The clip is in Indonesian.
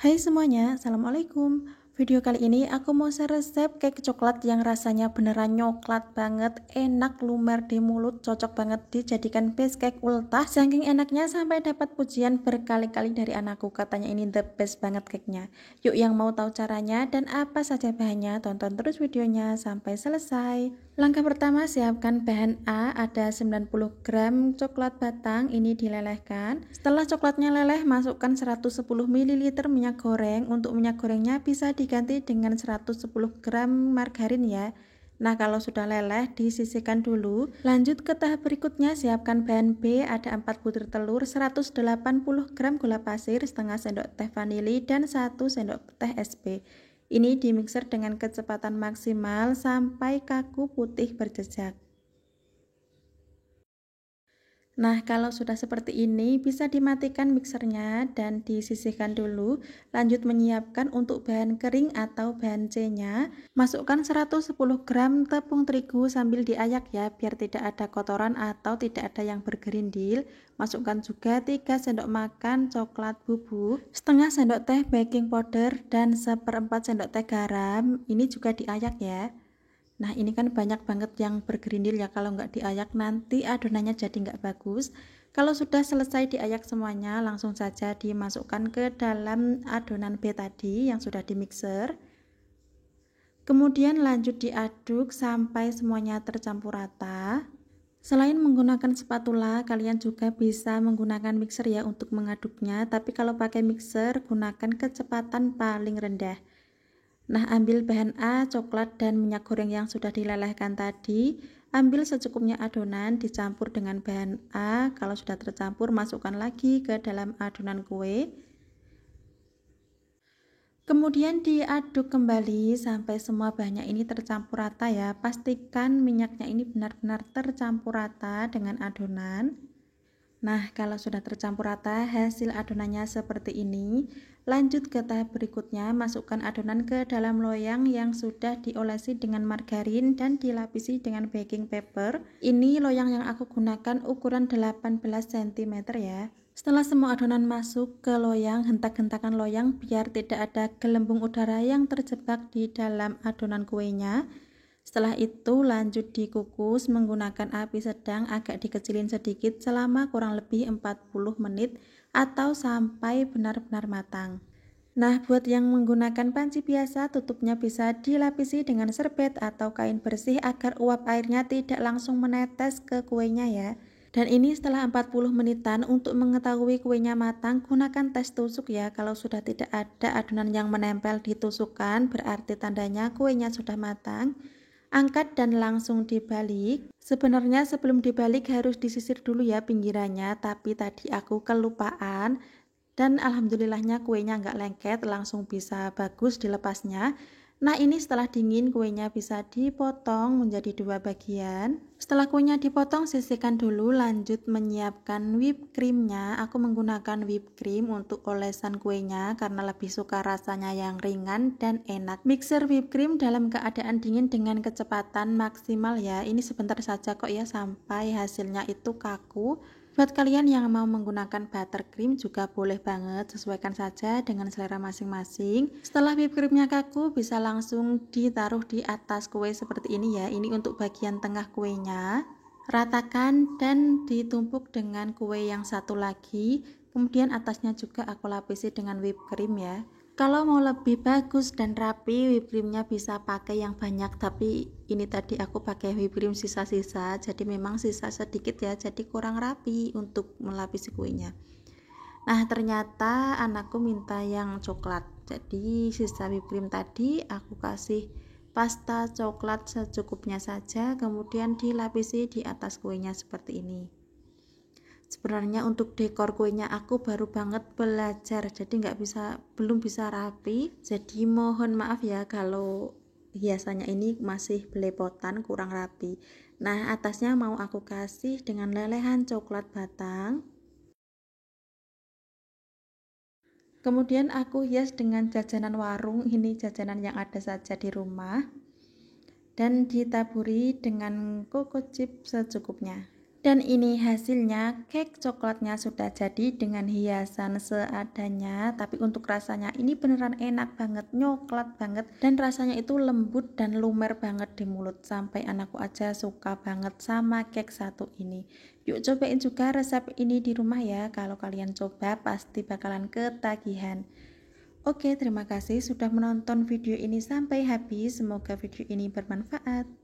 Hai semuanya, Assalamualaikum. Video kali ini aku mau share resep cake coklat yang rasanya beneran nyoklat banget, enak, lumer di mulut, cocok banget dijadikan base cake ultah. Saking enaknya sampai dapat pujian berkali-kali dari anakku, katanya ini the best banget cake-nya. Yuk yang mau tahu caranya dan apa saja bahannya, tonton terus videonya sampai selesai. Langkah pertama, siapkan bahan A, ada 90 gram coklat batang, ini dilelehkan. Setelah coklatnya leleh, masukkan 110 ml minyak goreng. Untuk minyak gorengnya bisa diganti dengan 110 gram margarin ya. Nah, kalau sudah leleh, disisihkan dulu. Lanjut ke tahap berikutnya, siapkan bahan B, ada 4 butir telur, 180 gram gula pasir, setengah sendok teh vanili, dan 1 sendok teh SP. Ini dimixer dengan kecepatan maksimal sampai kaku putih berjejak. Nah, kalau sudah seperti ini bisa dimatikan mixernya dan disisihkan dulu. Lanjut menyiapkan untuk bahan kering atau bahan C-nya. Masukkan 110 gram tepung terigu sambil diayak ya, biar tidak ada kotoran atau tidak ada yang bergerindil. Masukkan juga 3 sendok makan coklat bubuk, setengah sendok teh baking powder, dan 1/4 sendok teh garam. Ini juga diayak ya. Nah, ini kan banyak banget yang bergerindil ya, kalau nggak diayak nanti adonannya jadi nggak bagus. Kalau sudah selesai diayak semuanya, langsung saja dimasukkan ke dalam adonan B tadi yang sudah dimixer. Kemudian lanjut diaduk sampai semuanya tercampur rata. Selain menggunakan spatula, kalian juga bisa menggunakan mixer ya untuk mengaduknya, tapi kalau pakai mixer gunakan kecepatan paling rendah. Nah, ambil bahan A, coklat, dan minyak goreng yang sudah dilelehkan tadi. Ambil secukupnya adonan, dicampur dengan bahan A. Kalau sudah tercampur, masukkan lagi ke dalam adonan kue. Kemudian diaduk kembali sampai semua bahannya ini tercampur rata ya. Pastikan minyaknya ini benar-benar tercampur rata dengan adonan. Nah, kalau sudah tercampur rata, hasil adonannya seperti ini. Lanjut ke tahap berikutnya, masukkan adonan ke dalam loyang yang sudah diolesi dengan margarin dan dilapisi dengan baking paper. Ini loyang yang aku gunakan ukuran 18 cm ya. Setelah semua adonan masuk ke loyang, hentak-hentakan loyang biar tidak ada gelembung udara yang terjebak di dalam adonan kuenya. Setelah itu lanjut dikukus menggunakan api sedang, agak dikecilin sedikit selama kurang lebih 40 menit atau sampai benar-benar matang. Nah, buat yang menggunakan panci biasa, tutupnya bisa dilapisi dengan serbet atau kain bersih agar uap airnya tidak langsung menetes ke kuenya ya. Dan ini setelah 40 menitan. Untuk mengetahui kuenya matang, gunakan tes tusuk ya. Kalau sudah tidak ada adonan yang menempel di tusukan, berarti tandanya kuenya sudah matang. Angkat dan langsung dibalik. Sebenarnya sebelum dibalik harus disisir dulu ya pinggirannya, tapi tadi aku kelupaan dan alhamdulillahnya kuenya nggak lengket, langsung bisa bagus dilepasnya. Nah, ini setelah dingin kuenya bisa dipotong menjadi 2 bagian. Setelah kuenya dipotong, sisihkan dulu. Lanjut menyiapkan whipped creamnya. Aku menggunakan whipped cream untuk olesan kuenya karena lebih suka rasanya yang ringan dan enak. Mixer whipped cream dalam keadaan dingin dengan kecepatan maksimal ya. Ini sebentar saja kok ya sampai hasilnya itu kaku. Buat kalian yang mau menggunakan buttercream juga boleh banget, sesuaikan saja dengan selera masing-masing. Setelah whipped creamnya kaku, bisa langsung ditaruh di atas kue seperti ini ya. Ini untuk bagian tengah kuenya. Ratakan dan ditumpuk dengan kue yang satu lagi. Kemudian atasnya juga aku lapisi dengan whipped cream ya. Kalau mau lebih bagus dan rapi, whipped creamnya bisa pakai yang banyak, tapi ini tadi aku pakai whipped cream sisa-sisa, jadi memang sisa sedikit ya, jadi kurang rapi untuk melapisi kuenya. Nah, ternyata anakku minta yang coklat, jadi sisa whipped cream tadi aku kasih pasta coklat secukupnya saja, kemudian dilapisi di atas kuenya seperti ini. Sebenarnya untuk dekor kuenya aku baru banget belajar, jadi belum bisa rapi, jadi mohon maaf ya kalau hiasannya ini masih belepotan, kurang rapi. Nah, atasnya mau aku kasih dengan lelehan coklat batang. Kemudian aku hias dengan jajanan warung, ini jajanan yang ada saja di rumah, dan ditaburi dengan coco chip secukupnya. Dan ini hasilnya, cake coklatnya sudah jadi dengan hiasan seadanya. Tapi untuk rasanya ini beneran enak banget, nyoklat banget. Dan rasanya itu lembut dan lumer banget di mulut. Sampai anakku aja suka banget sama cake satu ini. Yuk cobain juga resep ini di rumah ya. Kalau kalian coba pasti bakalan ketagihan. Oke, terima kasih sudah menonton video ini sampai habis. Semoga video ini bermanfaat.